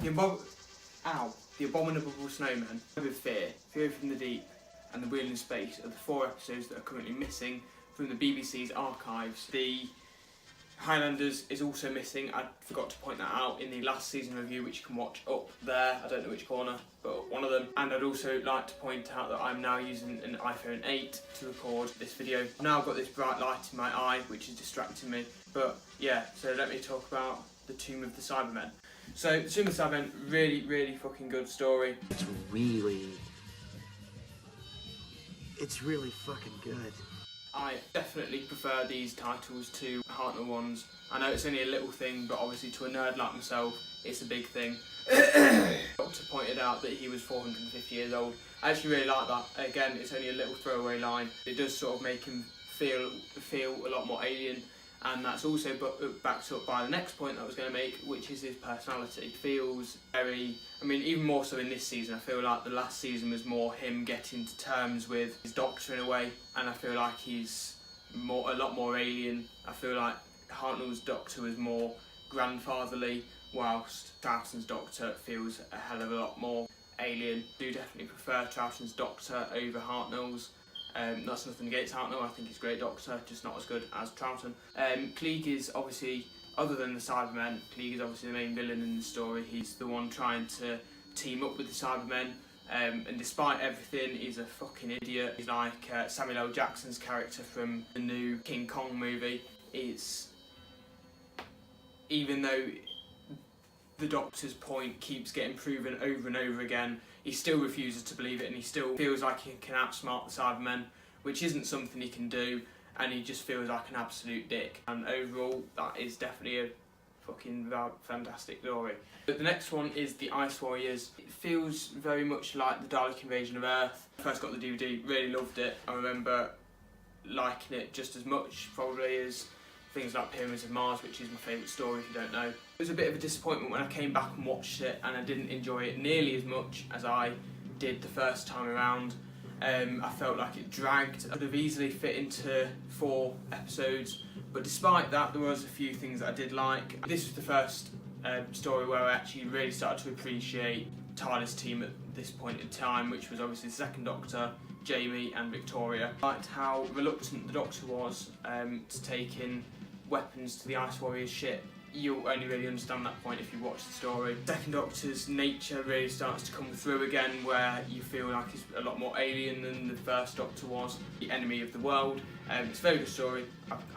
The Abominable Snowman, with Fear, Fear from the Deep, and The Wheel in Space are the 4 episodes that are currently missing from the BBC's archives. The Highlanders is also missing. I forgot to point that out in the last season review, which you can watch up there. I don't know which corner, but one of them. And I'd also like to point out that I'm now using an iPhone 8 to record this video. I've now got this bright light in my eye, which is distracting me. But yeah, so let me talk about The Tomb of the Cybermen. So, The Tomb of the Cybermen, really fucking good story. It's really fucking good. I definitely prefer these titles to Hartnell ones. I know it's only a little thing, but obviously to a nerd like myself, it's a big thing. The doctor pointed out that he was 450 years old. I actually really like that. Again, it's only a little throwaway line. It does sort of make him feel a lot more alien, and that's also backed up by the next point I was going to make, which is his personality. Feels very, I mean, even more so in this season. I feel like the last season was more him getting to terms with his doctor in a way, and I feel like he's a lot more alien. I feel like Hartnell's doctor was more grandfatherly, whilst Troughton's doctor feels a hell of a lot more alien. I do definitely prefer Troughton's doctor over Hartnell's. That's nothing against Hartnell, I think he's a great doctor, just not as good as Troughton. Klieg is obviously, other than the Cybermen, Klieg is obviously the main villain in the story. He's the one trying to team up with the Cybermen, and despite everything, he's a fucking idiot. He's like Samuel L. Jackson's character from the new King Kong movie. Even though the Doctor's point keeps getting proven over and over again, he still refuses to believe it, and he still feels like he can outsmart the Cybermen, which isn't something he can do, and he just feels like an absolute dick. And overall, that is definitely a fucking fantastic story. But the next one is The Ice Warriors. It feels very much like the Dalek Invasion of Earth. I first got the DVD, really loved it. I remember liking it just as much, probably, as things like Pyramids of Mars, which is my favourite story if you don't know. It was a bit of a disappointment when I came back and watched it, and I didn't enjoy it nearly as much as I did the first time around. I felt like it dragged. I could have easily fit into 4 episodes, but despite that, there was a few things that I did like. This was the first story where I actually really started to appreciate TARDIS team at this point in time, which was obviously the Second Doctor, Jamie and Victoria. I liked how reluctant the Doctor was to take in weapons to the Ice Warriors ship. You'll only really understand that point if you watch the story. Second Doctor's nature really starts to come through again, where you feel like he's a lot more alien than the First Doctor was, the enemy of the world. It's a very good story,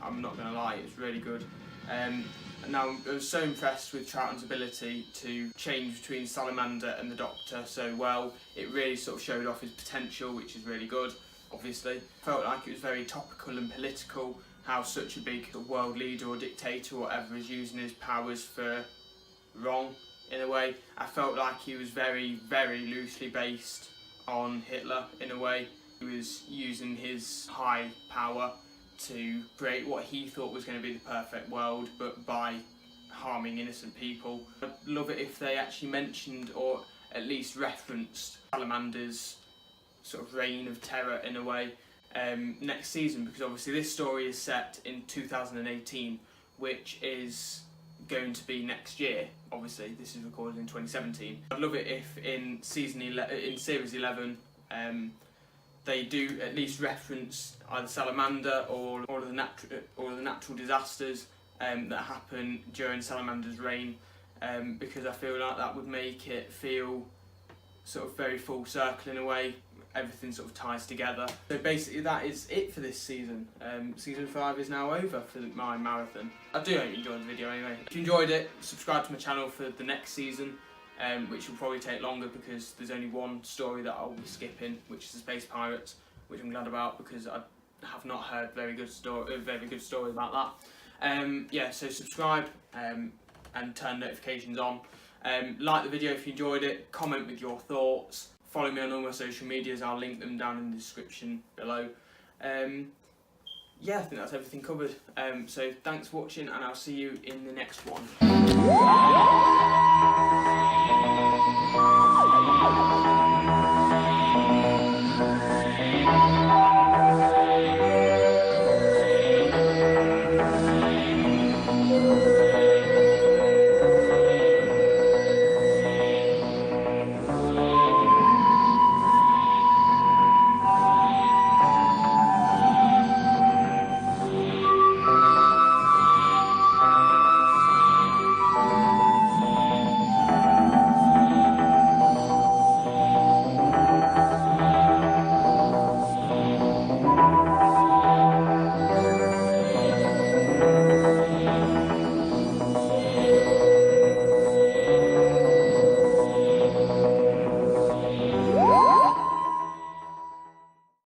I'm not going to lie, it's really good. And now I was so impressed with Troughton's ability to change between Salamander and the Doctor so well. It really sort of showed off his potential, which is really good, obviously. Felt like it was very topical and political, how such a big world leader or dictator or whatever is using his powers for wrong, in a way. I felt like he was very loosely based on Hitler, in a way. He was using his high power to create what he thought was going to be the perfect world, but by harming innocent people. I'd love it if they actually mentioned, or at least referenced, Salamander's sort of reign of terror, in a way, next season, because obviously this story is set in 2018, which is going to be next year. Obviously this is recorded in 2017. I'd love it if in series 11 they do at least reference either Salamander or all of the natural disasters that happen during Salamander's reign, because I feel like that would make it feel sort of very full circle in a way. Everything sort of ties together. So basically that is it for this season. Season 5 is now over for my marathon. I do hope you enjoyed the video anyway. If you enjoyed it, subscribe to my channel for the next season, which will probably take longer because there's only one story that I'll be skipping, which is the Space Pirates, which I'm glad about because I have not heard very good stories about that. Yeah, so subscribe and turn notifications on. Like the video if you enjoyed it, comment with your thoughts. Follow me on all my social medias, I'll link them down in the description below. Yeah, I think that's everything covered. So thanks for watching, and I'll see you in the next one.